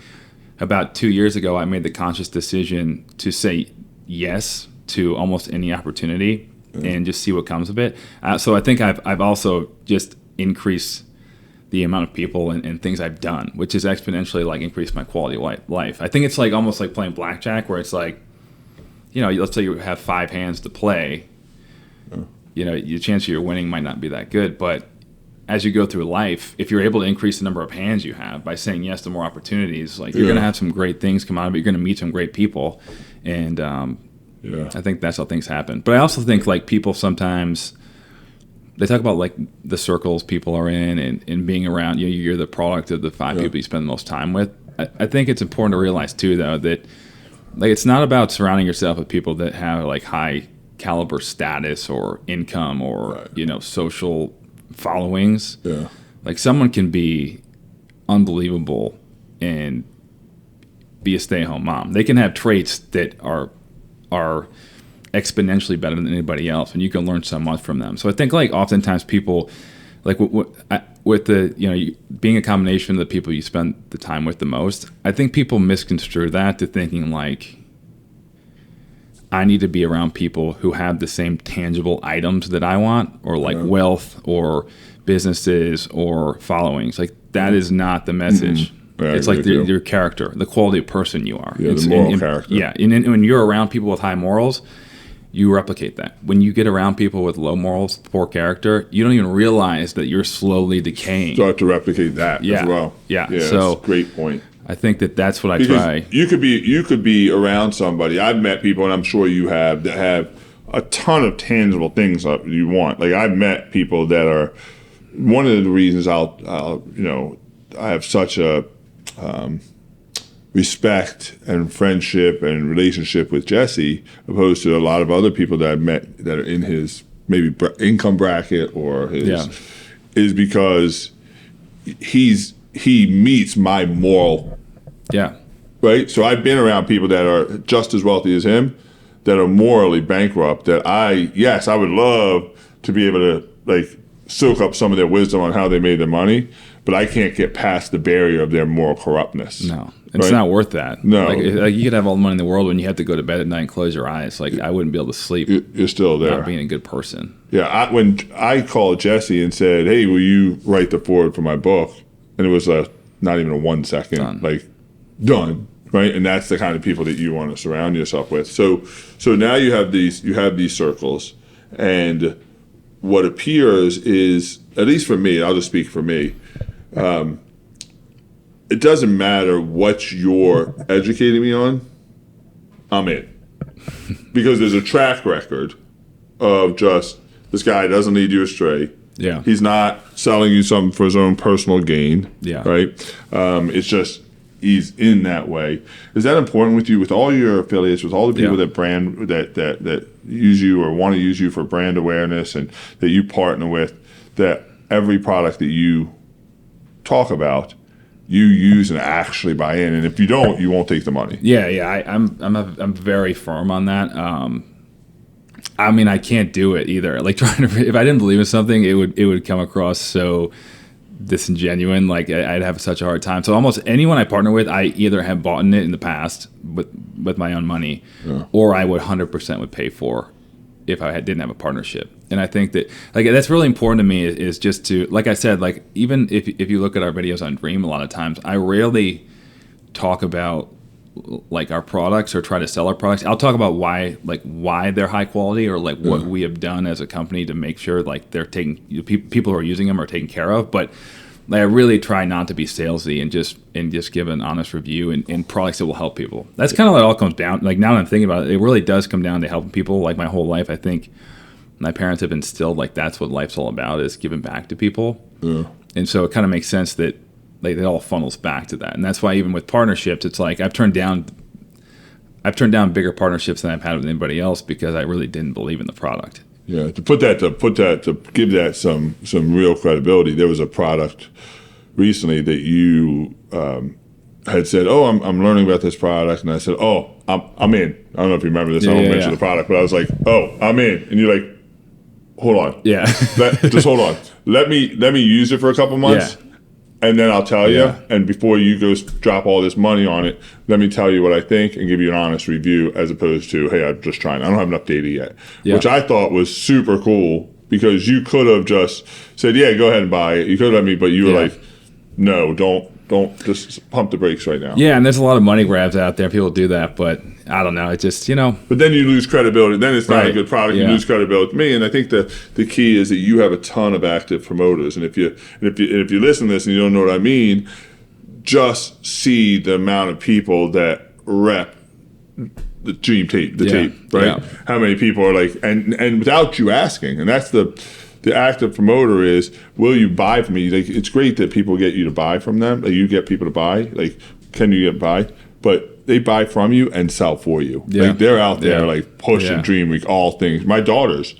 about 2 years ago, I made the conscious decision to say yes to almost any opportunity and just see what comes of it. So I think I've also just increased the amount of people and things I've done, which has exponentially like increased my quality of life. I think it's like almost like playing blackjack, where it's like, let's say you have 5 hands to play. Your chance of your winning might not be that good, but as you go through life, if you're able to increase the number of hands you have by saying yes to more opportunities, like you're going to have some great things come out of it. You're going to meet some great people, and I think that's how things happen. But I also think like people sometimes, they talk about like the circles people are in and being around, you're the product of the 5 people you spend the most time with. I think it's important to realize too, though, that like it's not about surrounding yourself with people that have like high caliber status or income or, social followings. Yeah. Like someone can be unbelievable and be a stay-at-home mom. They can have traits that are exponentially better than anybody else, and you can learn so much from them. So I think like oftentimes people like with the being a combination of the people you spend the time with the most, I think people misconstrue that to thinking like I need to be around people who have the same tangible items that I want, or like wealth or businesses or followings. Like that is not the message. Yeah, it's like your character, the quality of person you are. Yeah, it's the moral character. Yeah, and when you're around people with high morals, you replicate that. When you get around people with low morals, poor character, you don't even realize that you're slowly decaying. Start to replicate that as well. Yeah. So that's a great point. I think that's what I try. You could be around somebody. I've met people, and I'm sure you have, that have a ton of tangible things that you want. Like I've met people that are, one of the reasons I have such a respect and friendship and relationship with Jesse, opposed to a lot of other people that I've met that are in his maybe income bracket or his, is because he meets my moral. Yeah. Right? So I've been around people that are just as wealthy as him, that are morally bankrupt, that I would love to be able to like soak up some of their wisdom on how they made their money, but I can't get past the barrier of their moral corruptness. No. It's not worth that. No. Like you could have all the money in the world, when you have to go to bed at night and close your eyes. Like I wouldn't be able to sleep. You're still there. Not being a good person. Yeah. When I called Jesse and said, "Hey, will you write the foreword for my book?" And it was not even a 1 second, done. Right. And that's the kind of people that you want to surround yourself with. So now you have these circles, and what appears is, at least for me, I'll just speak for me, it doesn't matter what you're educating me on, I'm in. Because there's a track record of just, this guy doesn't lead you astray. Yeah. He's not selling you something for his own personal gain. Yeah. Right? It's just, he's in that way. Is that important with you, with all your affiliates, with all the people that use you or want to use you for brand awareness, and that you partner with, that every product that you talk about, you use and actually buy in, and if you don't, you won't take the money? I'm very firm on that. I mean, I can't do it either. Like if I didn't believe in something, it would come across so disingenuous. Like I'd have such a hard time. So almost anyone I partner with, I either have bought in it in the past with my own money, or I would 100% would pay for if I didn't have a partnership. And I think that like that's really important to me, is just to, like I said, like even if you look at our videos on Dream, a lot of times I rarely talk about like our products or try to sell our products. I'll talk about why they're high quality, or like what we have done as a company to make sure like they're taking, people who are using them are taken care of. But like, I really try not to be salesy and just give an honest review and products that will help people. That's kind of what it all comes down. Like now that I'm thinking about it, it really does come down to helping people. Like my whole life, I think my parents have instilled like that's what life's all about, is giving back to people. Yeah. And so it kind of makes sense that like it all funnels back to that. And that's why even with partnerships, it's like I've turned down bigger partnerships than I've had with anybody else, because I really didn't believe in the product. Yeah, to give that some real credibility. There was a product recently that you had said, "Oh, I'm learning about this product," and I said, "Oh, I'm in." I don't know if you remember this. I won't mention the product, but I was like, "Oh, I'm in," and you're like, "Hold on, yeah, just hold on. Let me use it for a couple months, And then I'll tell you, Yeah. and before you go drop all this money on it, let me tell you what I think and give you an honest review, as opposed to, hey, I'm just trying. I don't have enough data yet, which I thought was super cool, because you could have just said, yeah, go ahead and buy it. You could have let me, but you were like, no, don't just pump the brakes right now. Yeah, and there's a lot of money grabs out there. People do that, but I don't know. It just, But then you lose credibility. Then it's not a good product. Yeah. You lose credibility to me. And I think the key is that you have a ton of active promoters. And if you listen to this and you don't know what I mean, just see the amount of people that rep the Dream tape, tape, right? Yeah. How many people are like, and without you asking, and that's the active promoter is, will you buy from me? Like, it's great that people get you to buy from them. Like, you get people to buy. Like, can you get buy? But they buy from you and sell for you. Yeah. Like, they're out there like pushing Dream Week, all things. My daughters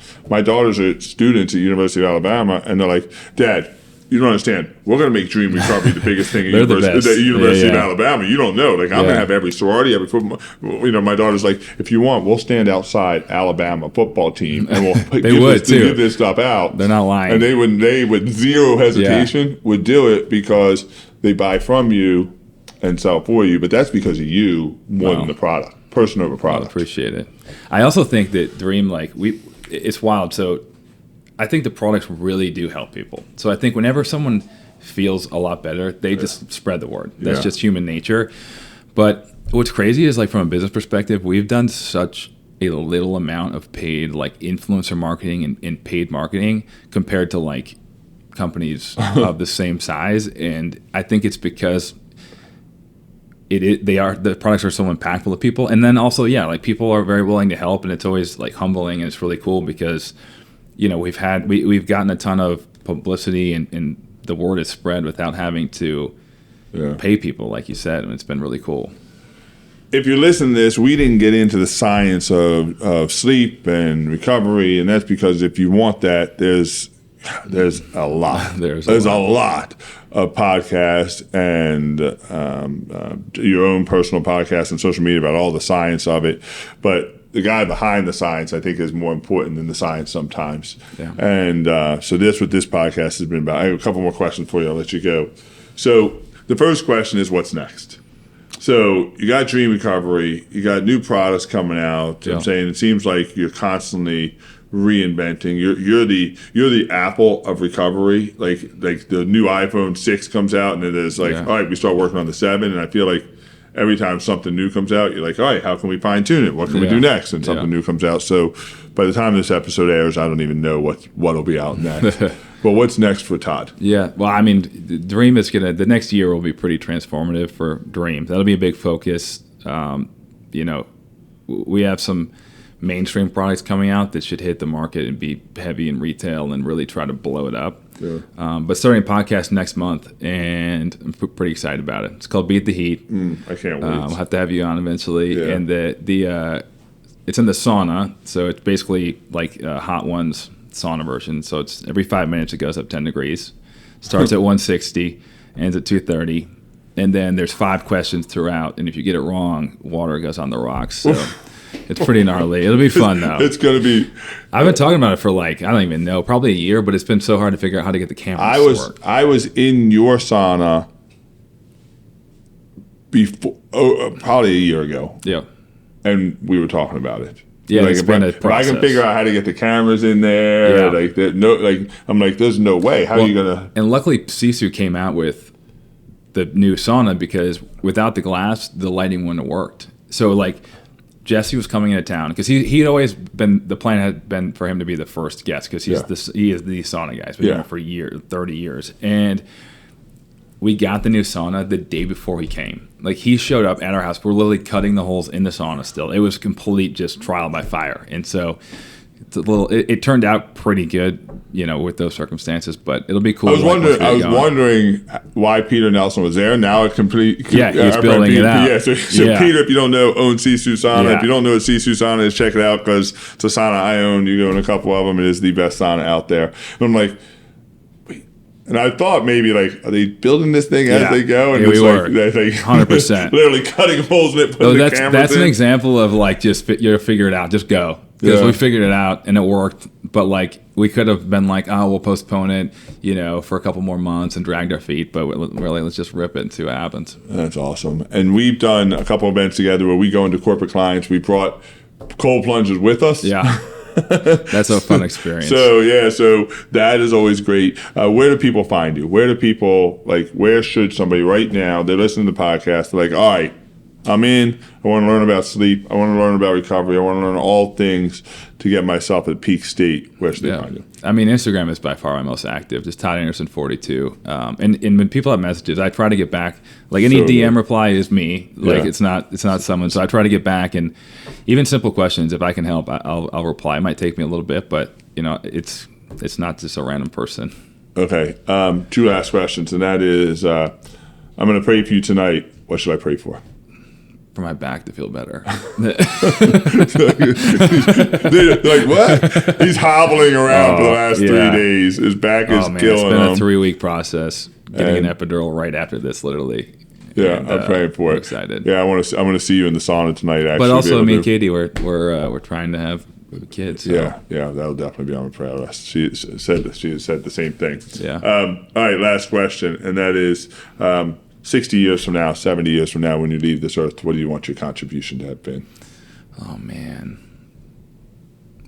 are students at University of Alabama, and they're like, Dad, you don't understand. We're going to make Dream Recovery the biggest thing at the University of Alabama. You don't know. Like, I'm going to have every sorority, every football. My daughter's like, if you want, we'll stand outside Alabama football team and we'll give this stuff out. They're not lying. And they with zero hesitation would do it, because they buy from you and sell for you. But that's because of you more than the product, person over product. I appreciate it. I also think that Dream, it's wild. So I think the products really do help people. So I think whenever someone feels a lot better, they just spread the word. That's just human nature. But what's crazy is, like, from a business perspective, we've done such a little amount of paid, like, influencer marketing and paid marketing compared to, like, companies of the same size. And I think it's because the products are so impactful to people. And then also, like, people are very willing to help, and it's always, like, humbling, and it's really cool because we've gotten a ton of publicity, and the word is spread without having to pay people, like you said, and it's been really cool. If you listen to this, we didn't get into the science of sleep and recovery, and that's because if you want that, there's a lot. there's a lot of podcasts and your own personal podcast and social media about all the science of it, but the guy behind the science, I think, is more important than the science sometimes. Yeah. And so that's what this podcast has been about. I have a couple more questions for you. I'll let you go. So the first question is, what's next? So you got Dream Recovery. You got new products coming out. I'm saying it seems like you're constantly reinventing. You're the Apple of recovery. Like the new iPhone 6 comes out, and then there's all right, we start working on the 7, and I feel like every time something new comes out, you're like, all right, how can we fine tune it? What can we do next? And something new comes out. So by the time this episode airs, I don't even know what'll be out next. But what's next for Todd? Yeah, well, I mean, Dream is the next year will be pretty transformative for Dream. That'll be a big focus. We have some mainstream products coming out that should hit the market and be heavy in retail and really try to blow it up. Sure. But starting a podcast next month, and I'm pretty excited about it. It's called Beat the Heat. I can't wait. We'll have to have you on eventually. Yeah. And it's in the sauna, so it's basically like Hot Ones sauna version. So it's every 5 minutes it goes up 10 degrees. Starts at 160, ends at 230, and then there's 5 questions throughout. And if you get it wrong, water goes on the rocks. So. It's pretty gnarly. It'll be fun, though. It's going to be... I've been talking about it for I don't even know, probably a year, but it's been so hard to figure out how to get the cameras to work. I was in your sauna before, probably a year ago. Yeah. And we were talking about it. Yeah, it's been a process. I can figure out how to get the cameras in there. Yeah. I'm like, there's no way. How are you going to... And luckily, Sisu came out with the new sauna, because without the glass, the lighting wouldn't have worked. So, Jesse was coming into town because he'd always been, the plan had been for him to be the first guest, because he is the sauna guy. He's been doing it for 30 years. And we got the new sauna the day before he came. He showed up at our house. We're literally cutting the holes in the sauna still. It was complete just trial by fire. And so it's it turned out pretty good, with those circumstances, but it'll be cool. I was wondering why Peter Nelson was there. Now a complete... Yeah, he's building it out. Yeah, so Peter, if you don't know, owns Sisu Sauna. Yeah. If you don't know what Sisu Sauna is, check it out, because it's a sauna I own. You go in a couple of them. It is the best sauna out there. And I'm like... And I thought maybe, are they building this thing as they go? And we were. 100%. Literally cutting holes in it, putting the cameras That's in. an example of, just you figure it out. Just go. Because we figured it out, and it worked But like we could have been like, oh, we'll postpone it, for a couple more months and dragged our feet. But we're like, let's just rip it and see what happens. That's awesome. And we've done a couple events together where we go into corporate clients. We brought cold plungers with us. Yeah. That's a fun experience. So that is always great. Where do people find you? Where should somebody right now, they're listening to the podcast, they're like, all right, I'm in. I want to learn about sleep. I want to learn about recovery. I want to learn all things to get myself at peak state. Where should they find you? I mean, Instagram is by far my most active. Just Todd Anderson 42. And when people have messages, I try to get back. Like any DM reply is me. Like it's not someone. So I try to get back, and even simple questions, if I can help, I'll reply. It might take me a little bit, but it's not just a random person. Okay. 2 last questions, and that is, I'm going to pray for you tonight. What should I pray for? For my back to feel better. Like what? He's hobbling around for the last 3 days. His back is killing him. It's been a 3-week process. Getting an epidural right after this, literally. Yeah, and, I'm praying for it. Excited. Yeah, I want to see you in the sauna tonight. Actually, but also me and Katie, we're trying to have kids. So. Yeah, that'll definitely be on the prayer list. She said the same thing. Yeah. All right, last question, and that is. 60 years from now, 70 years from now, when you leave this earth, what do you want your contribution to have been? Oh, man.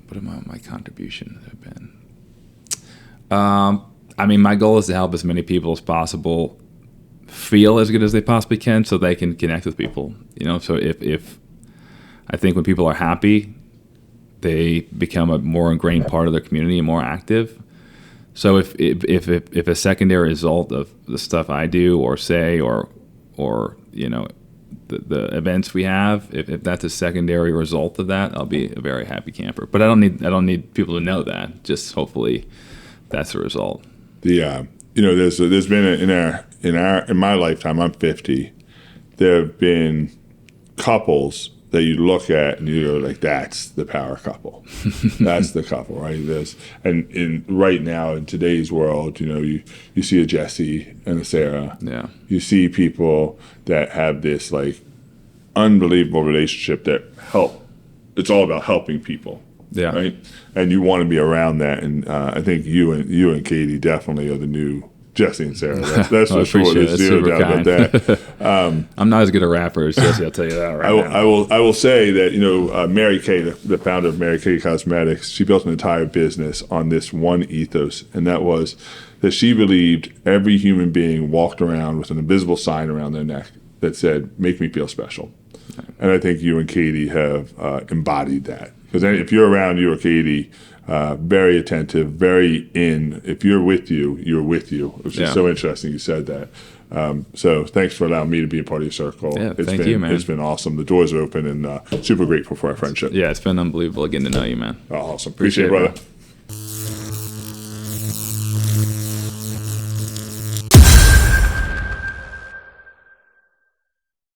What am my contribution have been? I mean, my goal is to help as many people as possible feel as good as they possibly can so they can connect with people. So if I think when people are happy, they become a more ingrained part of their community and more active. So if a secondary result of the stuff I do or say or the events we have, if that's a secondary result of that, I'll be a very happy camper. But I don't need people to know that. Just hopefully that's the result. There's been in my lifetime, I'm 50. There have been couples that you look at and you're like, that's the power couple. That's the couple, right? And right now in today's world, you see a Jesse and a Sarah. Yeah. You see people that have this like unbelievable relationship that help. It's all about helping people. Yeah. Right. And you want to be around that. And I think you and Katie definitely are the new Jesse and Sarah. That's for sure. There's zero doubt about that. I'm not as good a rapper as Jesse, I'll tell you that right now. I will say that, Mary Kay, the founder of Mary Kay Cosmetics, she built an entire business on this one ethos, and that was that she believed every human being walked around with an invisible sign around their neck that said, make me feel special. And I think you and Katie have embodied that. Because if you're around you or Katie, very attentive, very in. If you're with you, you're with you. Which is so interesting you said that. So thanks for allowing me to be a part of your circle. Yeah, thank you, man. It's been awesome. The doors are open and super grateful for our friendship. Yeah, it's been unbelievable getting to know you, man. Awesome. Appreciate it, brother.